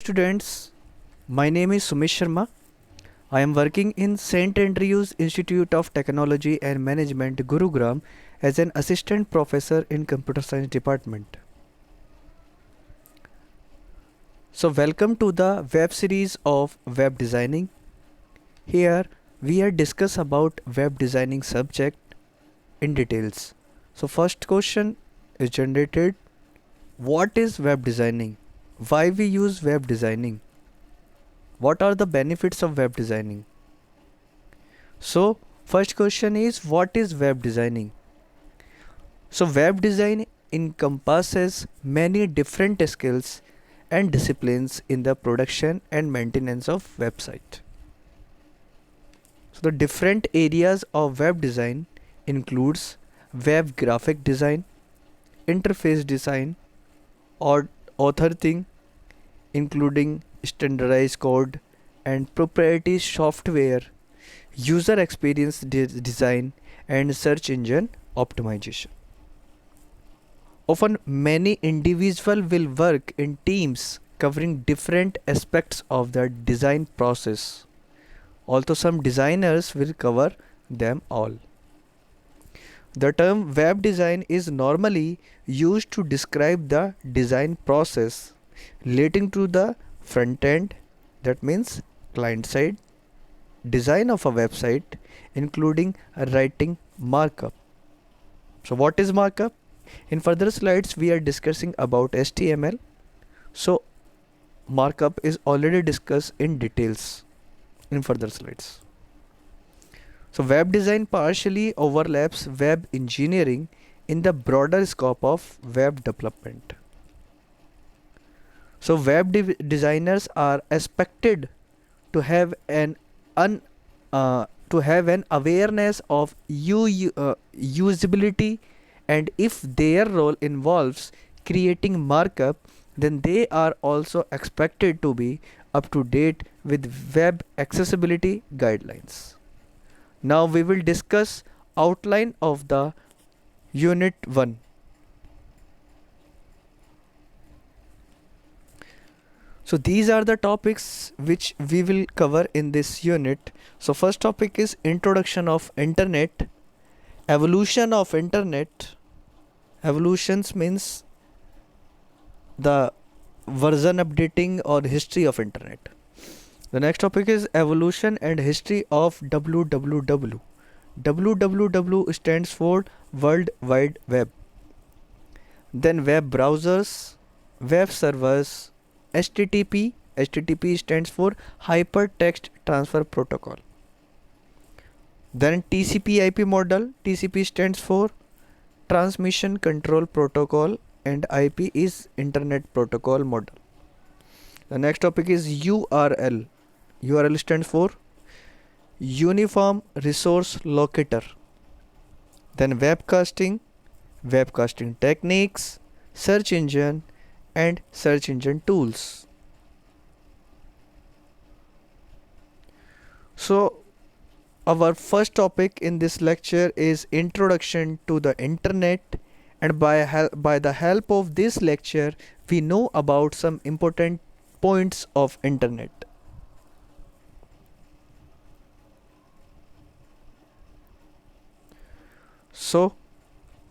students, my name is Sumesh Sharma. I am working in St. Andrews Institute of Technology and Management, Gurugram, as an assistant professor in computer science department. So welcome to the web series of web designing. Here we are discuss about web designing subject in details. So first question is generated: what is web designing? Why we use web designing? What are the benefits of web designing? So first question is, what is web designing? So web design encompasses many different skills and disciplines in the production and maintenance of website. So the different areas of web design includes web graphic design, interface design, or authoring, including standardized code and proprietary software, user experience design, and search engine optimization. Often many individuals will work in teams covering different aspects of the design process. Although some designers will cover them all. The term web design is normally used to describe the design process relating to the front end, that means client side, design of a website, including writing markup. So what is markup? In further slides we are discussing about HTML. So markup is already discussed in details in further slides. So web design partially overlaps web engineering in the broader scope of web development. So web designers are expected to have an awareness of usability, and if their role involves creating markup, then they are also expected to be up to date with web accessibility guidelines. Now we will discuss outline of the unit 1. So these are the topics which we will cover in this unit. So first topic is introduction of internet, evolution of internet. Evolutions means the version updating or history of internet. The next topic is evolution and history of www. www stands for World Wide Web. Then web browsers, web servers, HTTP. HTTP stands for Hypertext Transfer Protocol. Then TCP/IP model. TCP stands for Transmission Control Protocol, and IP is Internet Protocol model. The next topic is URL. URL stands for Uniform Resource Locator. Then webcasting, webcasting techniques, search engine, and search engine tools. So our first topic in this lecture is introduction to the internet, and by the help of this lecture we know about some important points of internet. So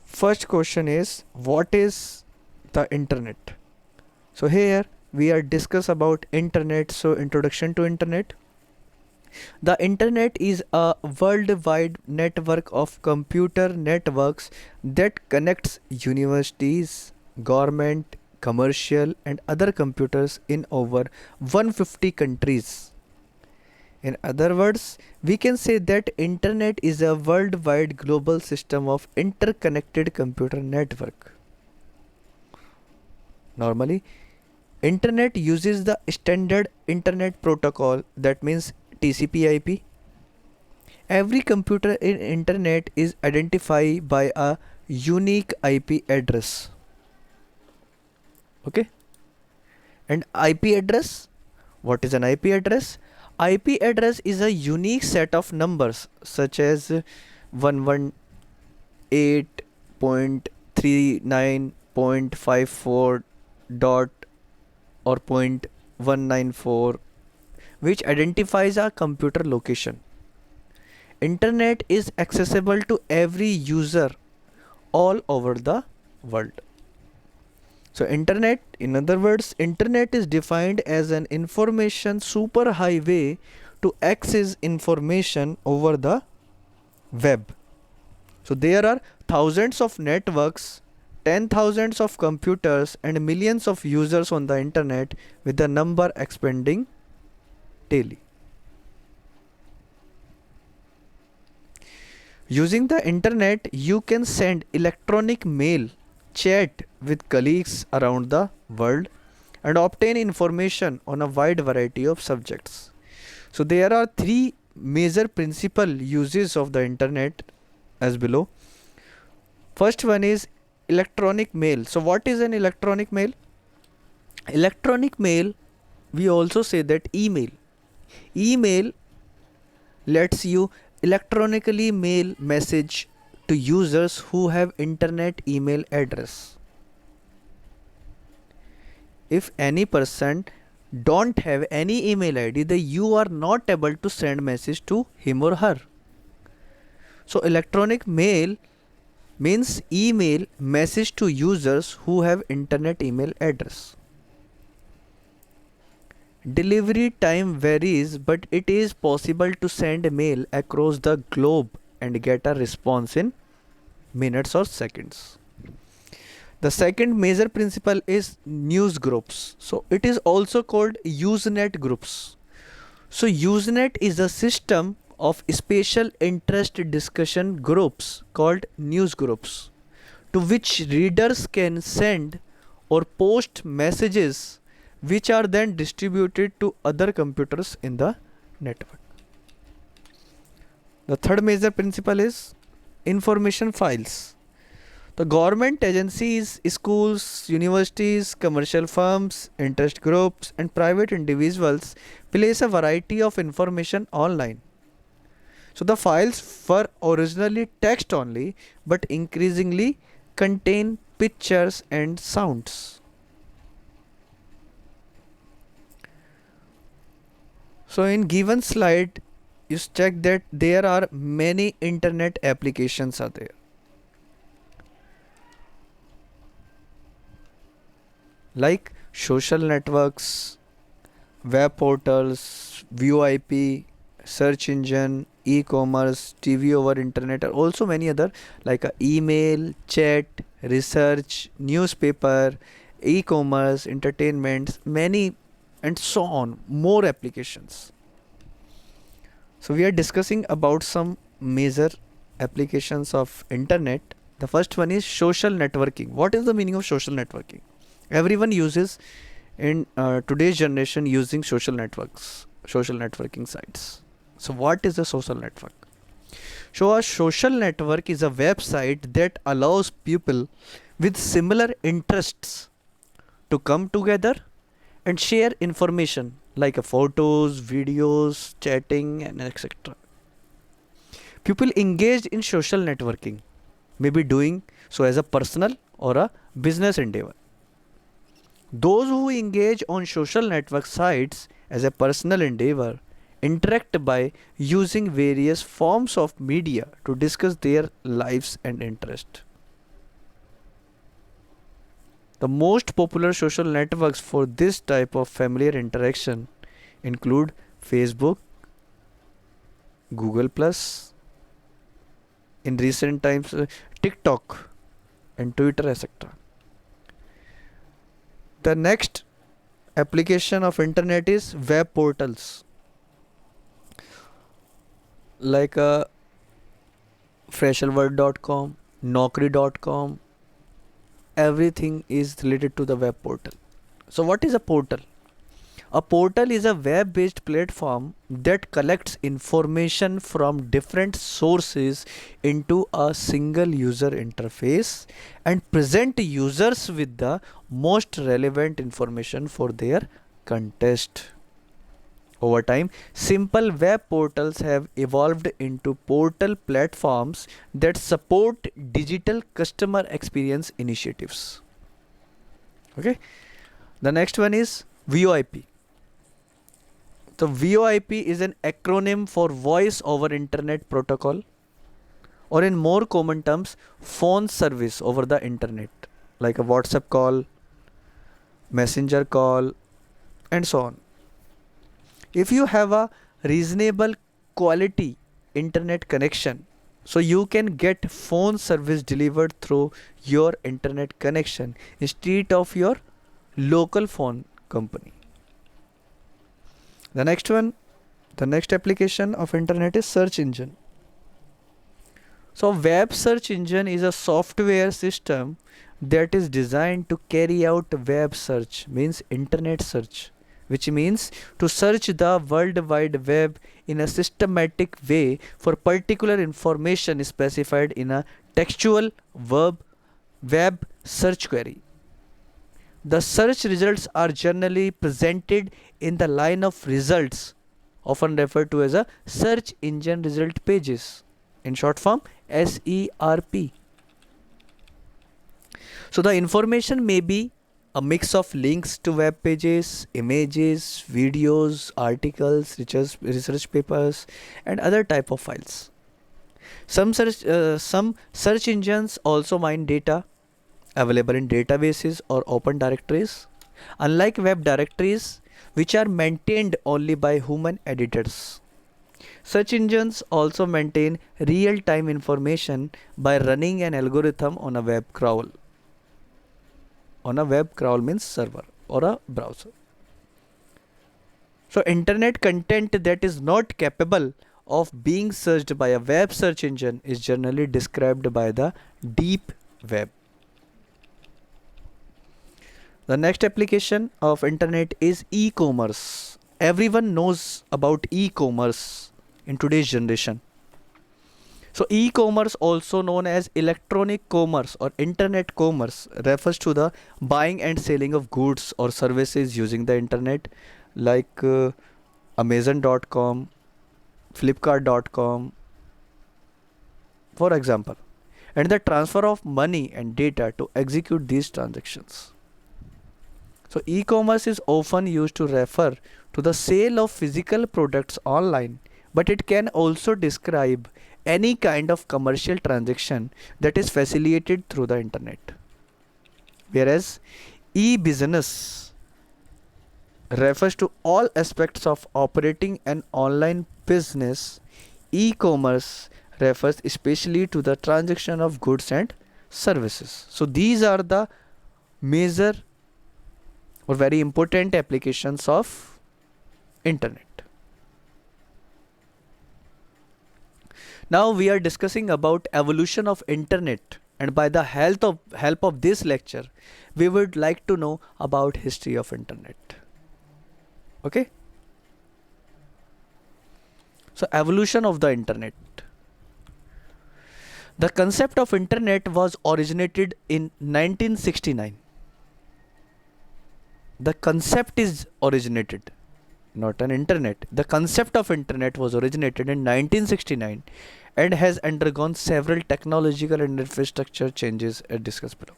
first question is, what is the internet? So here we are discuss about internet. So introduction to internet. The internet is a worldwide network of computer networks that connects universities, government, commercial, and other computers in over 150 countries. In other words, we can say that internet is a worldwide global system of interconnected computer network. Normally, internet uses the standard internet protocol, that means TCP/IP. Every computer in internet is identified by a unique IP address. Okay? And IP address? What is an IP address? IP address is a unique set of numbers such as 118.39.54 dot or point 194, which identifies a computer location. Internet is accessible to every user all over the world. So internet, in other words, internet is defined as an information superhighway to access information over the web. So there are thousands of networks, 10,000s of computers and millions of users on the internet, with the number expanding daily. Using the internet, you can send electronic mail, chat with colleagues around the world, and obtain information on a wide variety of subjects. So there are three major principal uses of the internet as below. First one is electronic mail. So what is an electronic mail? Electronic mail, we also say that email. Email lets you electronically mail message to users who have internet email address. If any person don't have any email ID, then you are not able to send message to him or her. So electronic mail means email message to users who have internet email address. Delivery time varies, but it is possible to send mail across the globe and get a response in minutes or seconds. The second major principle is news groups. So it is also called Usenet groups. So Usenet is a system of special interest discussion groups called news groups, to which readers can send or post messages which are then distributed to other computers in the network. The third major principle is information files. The government agencies, schools, universities, commercial firms, interest groups, and private individuals place a variety of information online. So the files were originally text only, but increasingly contain pictures and sounds. So in given slide, you check that there are many internet applications are there. Like social networks, web portals, VoIP, search engine, e-commerce, TV over internet, and also many other like email, chat, research, newspaper, e-commerce, entertainment, many and so on, more applications. So we are discussing about some major applications of internet. The first one is social networking. What is the meaning of social networking? Everyone uses in today's generation using social networks, social networking sites. So what is a social network? So a social network is a website that allows people with similar interests to come together and share information like photos, videos, chatting, and etc. People engaged in social networking may be doing so as a personal or a business endeavor. Those who engage on social network sites as a personal endeavor interact by using various forms of media to discuss their lives and interest. The most popular social networks for this type of familiar interaction include Facebook, Google Plus, in recent times TikTok and Twitter, etc. The next application of internet is web portals like fresherworld.com, naukri.com. Everything is related to the web portal. So what is a portal? A portal is a web-based platform that collects information from different sources into a single user interface and present users with the most relevant information for their context. Over time, simple web portals have evolved into portal platforms that support digital customer experience initiatives. Okay. The next one is VoIP. So VoIP is an acronym for Voice over Internet Protocol, or in more common terms, phone service over the internet, like a WhatsApp call, messenger call, and so on. If you have a reasonable quality internet connection, so you can get phone service delivered through your internet connection instead of your local phone company. The next one, the next application of internet is search engine. So web search engine is a software system that is designed to carry out web search, means internet search, which means to search the world wide web in a systematic way for particular information specified in a textual web search query. The search results are generally presented in the line of results, often referred to as a search engine result pages, in short form SERP. So the information may be a mix of links to web pages, images, videos, articles, research papers, and other type of files. Some search engines also mine data available in databases or open directories, unlike web directories, which are maintained only by human editors. Search engines also maintain real-time information by running an algorithm on a web crawl. On a web crawl means server or a browser. So internet content that is not capable of being searched by a web search engine is generally described by the deep web. The next application of internet is e-commerce. Everyone knows about e-commerce in today's generation. So e-commerce, also known as electronic commerce or internet commerce, refers to the buying and selling of goods or services using the internet, like Amazon.com, Flipkart.com, for example, and the transfer of money and data to execute these transactions. So e-commerce is often used to refer to the sale of physical products online, but it can also describe any kind of commercial transaction that is facilitated through the internet. Whereas e-business refers to all aspects of operating an online business, e-commerce refers especially to the transaction of goods and services. So these are the major or very important applications of internet. Now we are discussing about evolution of internet, and by the help of this lecture we would like to know about history of internet. Okay, so evolution of the internet. The concept of internet was originated in 1969. The concept is originated, not an internet. The concept of internet was originated in 1969 and has undergone several technological and infrastructure changes as discussed below.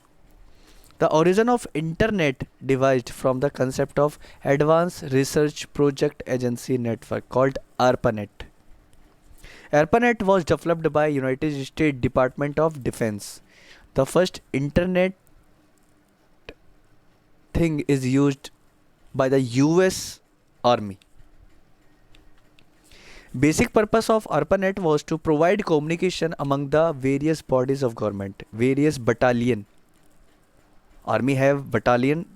The origin of internet derived from the concept of Advanced Research Project Agency Network called ARPANET. ARPANET was developed by United States Department of Defense. The first internet thing is used by the US Army. Basic purpose of ARPANET was to provide communication among the various bodies of government, various battalion. Army have battalion,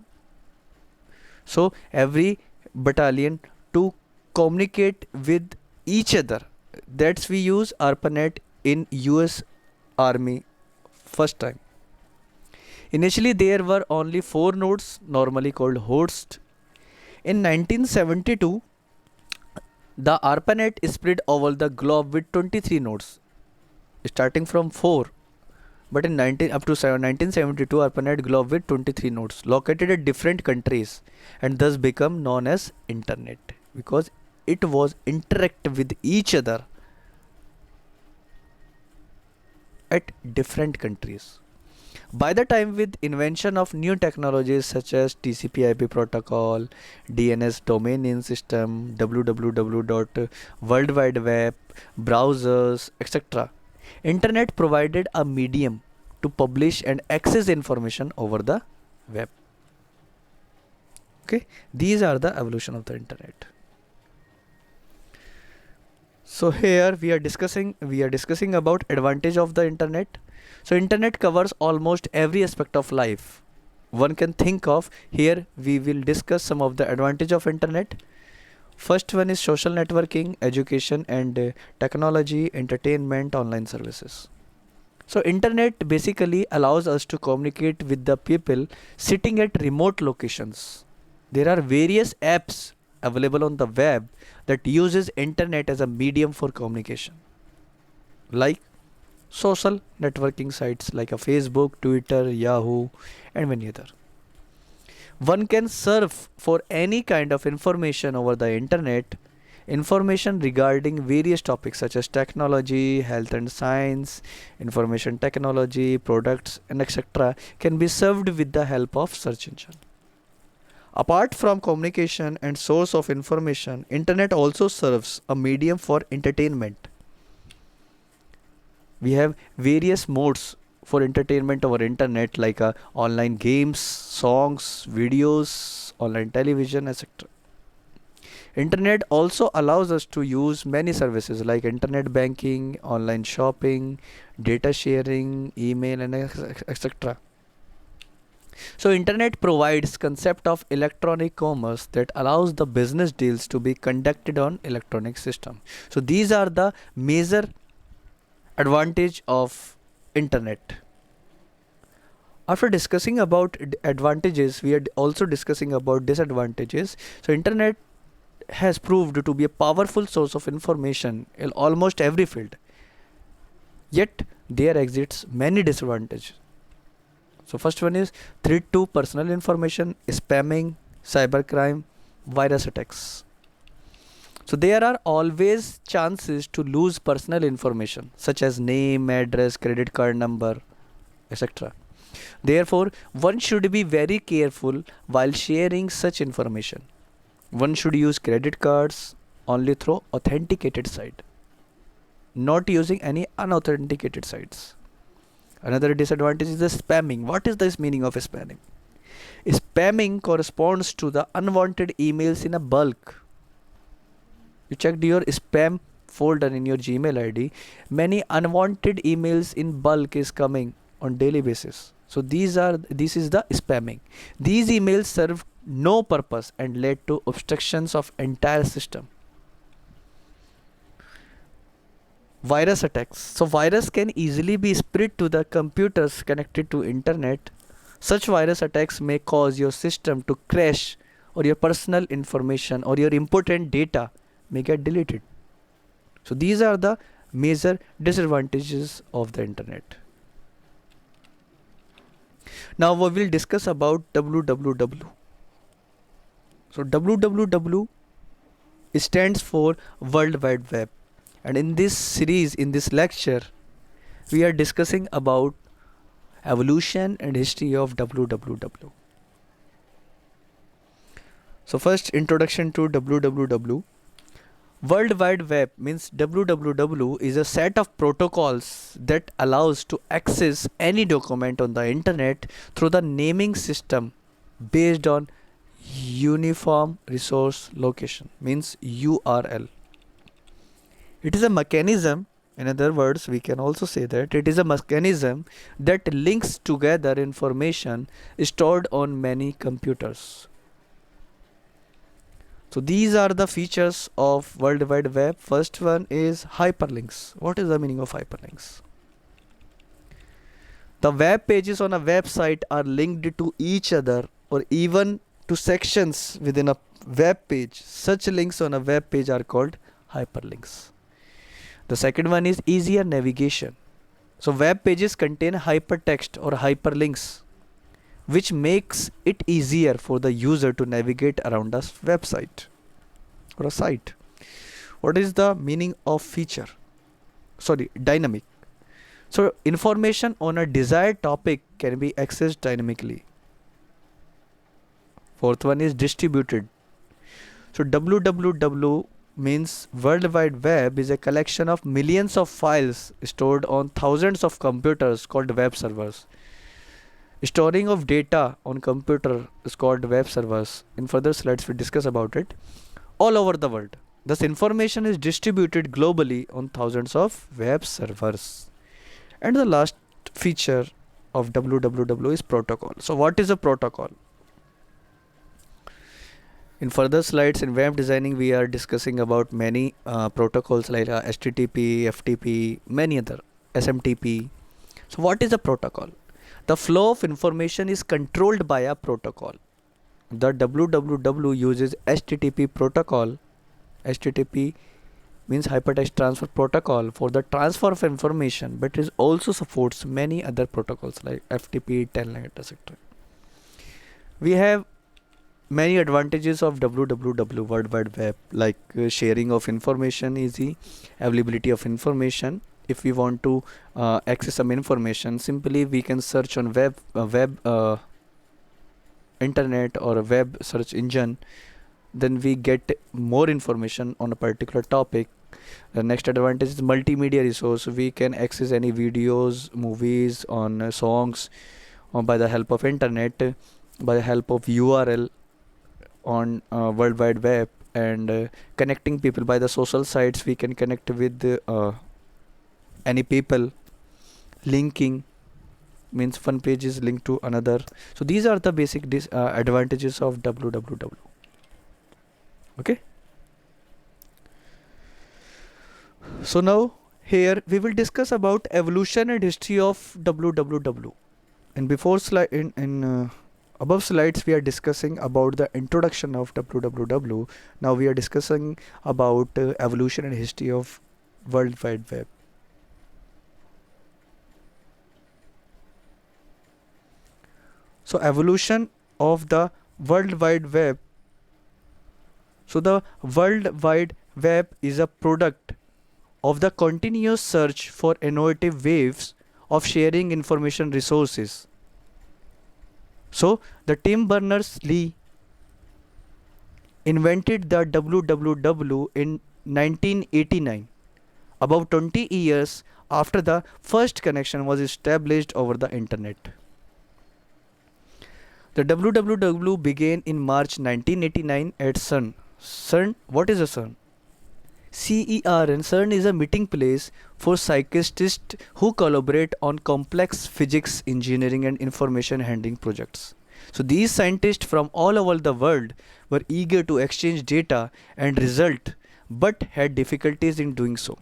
so every battalion to communicate with each other. That's we use ARPANET in US Army first time. Initially there were only 4 nodes, normally called hosts. In 1972, the ARPANET spread over the globe with 23 nodes, starting from 4. But in 1972, ARPANET globe with 23 nodes, located at different countries, and thus become known as Internet, because it was interact with each other at different countries. By the time with invention of new technologies such as TCP/IP protocol, DNS domain name system, www dot world wide web, browsers, etc. Internet provided a medium to publish and access information over the web. Okay, these are the evolution of the internet. So here we are discussing about advantage of the internet. So internet covers almost every aspect of life one can think of. Here we will discuss some of the advantage of internet. First one is social networking, education and technology, entertainment, online services. So internet basically allows us to communicate with the people sitting at remote locations. There are various apps available on the web that uses internet as a medium for communication, like social networking sites like a Facebook, Twitter, Yahoo and many other. One can surf for any kind of information over the internet. Information regarding various topics such as technology, health and science, information technology, products and etc. can be served with the help of search engine. Apart from communication and source of information, internet also serves a medium for entertainment. We have various modes for entertainment over internet like online games, songs, videos, online television, etc. Internet also allows us to use many services like internet banking, online shopping, data sharing, email and etc. So internet provides concept of electronic commerce that allows the business deals to be conducted on electronic system. So these are the major advantage of internet. After discussing about advantages, we are also discussing about disadvantages. So internet has proved to be a powerful source of information in almost every field. Yet there exists many disadvantages. So first one is threat to personal information, spamming, cybercrime, virus attacks. So there are always chances to lose personal information such as name, address, credit card number, etc. Therefore, one should be very careful while sharing such information. One should use credit cards only through authenticated site, not using any unauthenticated sites. Another disadvantage is the spamming. What is this meaning of spamming? Spamming corresponds to the unwanted emails in a bulk. You checked your spam folder in your Gmail ID. Many unwanted emails in bulk is coming on daily basis. So this is the spamming. These emails serve no purpose and led to obstructions of entire system. Virus attacks. So virus can easily be spread to the computers connected to internet. Such virus attacks may cause your system to crash or your personal information or your important data may get deleted. So these are the major disadvantages of the internet. Now we will discuss about www. So www stands for World Wide Web. And in this series, in this lecture, we are discussing about evolution and history of www. So first, introduction to www. World Wide Web means www is a set of protocols that allows to access any document on the internet through the naming system based on uniform resource location, means URL. It is a mechanism, in other words, we can also say that it is a mechanism that links together information stored on many computers. So these are the features of World Wide Web. First one is hyperlinks. What is the meaning of hyperlinks? The web pages on a website are linked to each other or even to sections within a web page. Such links on a web page are called hyperlinks. The second one is easier navigation. So web pages contain hypertext or hyperlinks, which makes it easier for the user to navigate around a website or a site. What is the meaning of feature? Sorry, dynamic. So information on a desired topic can be accessed dynamically. Fourth one is distributed. So www means World Wide Web is a collection of millions of files stored on thousands of computers called web servers. Storing of data on computer is called web servers. In further slides we discuss about it. All over the world. Thus information is distributed globally on thousands of web servers. And the last feature of www is protocol. So what is a protocol? In further slides in web designing we are discussing about many protocols like HTTP, FTP, many other, SMTP. So what is a protocol? The flow of information is controlled by a protocol. The www uses HTTP protocol. HTTP means hypertext transfer protocol for the transfer of information, but it also supports many other protocols like FTP, Telnet, etc. We have many advantages of www, World Wide Web, like sharing of information easy, availability of information. If we want to access some information, simply we can search on internet or a web search engine, then we get more information on a particular topic. The next advantage is multimedia resource. We can access any videos, movies, on songs by the help of internet, by the help of URL on World Wide Web, and connecting people by the social sites. We can connect with any people. Linking means one page is linked to another. So these are the basic advantages of www. Okay. So now here we will discuss about evolution and history of www. And before slide in above slides we are discussing about the introduction of www. Now we are discussing about evolution and history of World Wide Web. So evolution of the World Wide Web. So the World Wide Web is a product of the continuous search for innovative ways of sharing information resources. So the Tim Berners-Lee invented the www in 1989, about 20 years after the first connection was established over the internet. The www began in March 1989 at CERN. CERN, what is a CERN? CERN, CERN is a meeting place for scientists who collaborate on complex physics, engineering and information handling projects. So these scientists from all over the world were eager to exchange data and result, but had difficulties in doing so.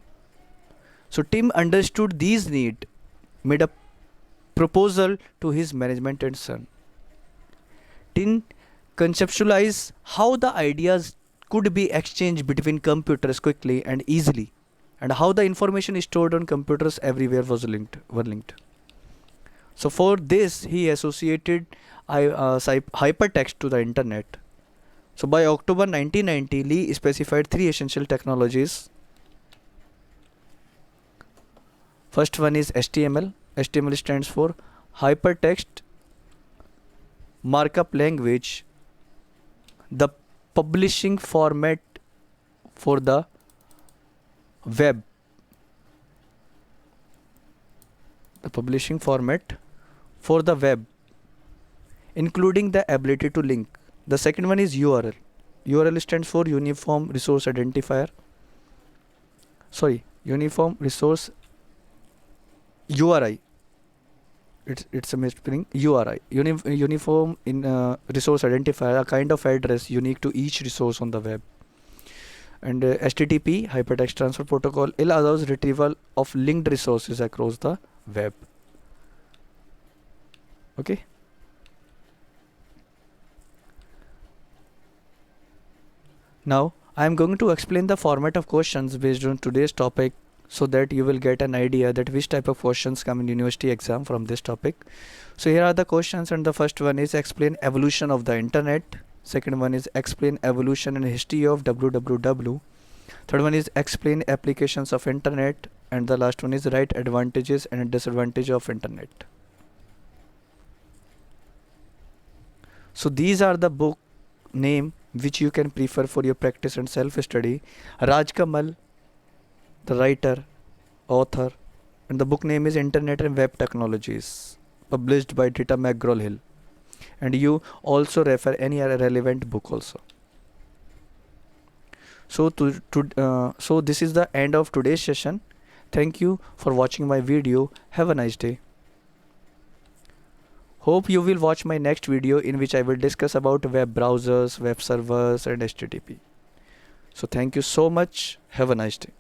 So Tim understood these needs, made a proposal to his management at CERN. Tim conceptualized how the ideas could be exchanged between computers quickly and easily, and how the information stored on computers everywhere were linked. So for this he associated hypertext to the internet. So by October 1990, Lee specified three essential technologies. First one is HTML. HTML stands for Hypertext Markup Language, the publishing format for the web. The publishing format for the web, including the ability to link. The second one is URL. URL stands for Uniform Resource Identifier. Uniform Resource URI. It's a misspelling. URI, Uniform Resource Identifier, a kind of address unique to each resource on the web. And HTTP, Hypertext Transfer Protocol, it allows retrieval of linked resources across the web. Okay. Now I am going to explain the format of questions based on today's topic, so that you will get an idea that which type of questions come in university exam from this topic. So here are the questions, and the first one is explain evolution of the internet. Second one is explain evolution and history of www. Third one is explain applications of internet. and the last one is right advantages and disadvantage of internet. So these are the book name which you can prefer for your practice and self study. Raj Kamal, the writer, author, and the book name is Internet and Web Technologies, published by Dita McGraw-Hill. And you also refer any other relevant book also. So this is the end of today's session. Thank you for watching my video. Have a nice day. Hope you will watch my next video in which I will discuss about web browsers, web servers and HTTP. So thank you so much. Have a nice day.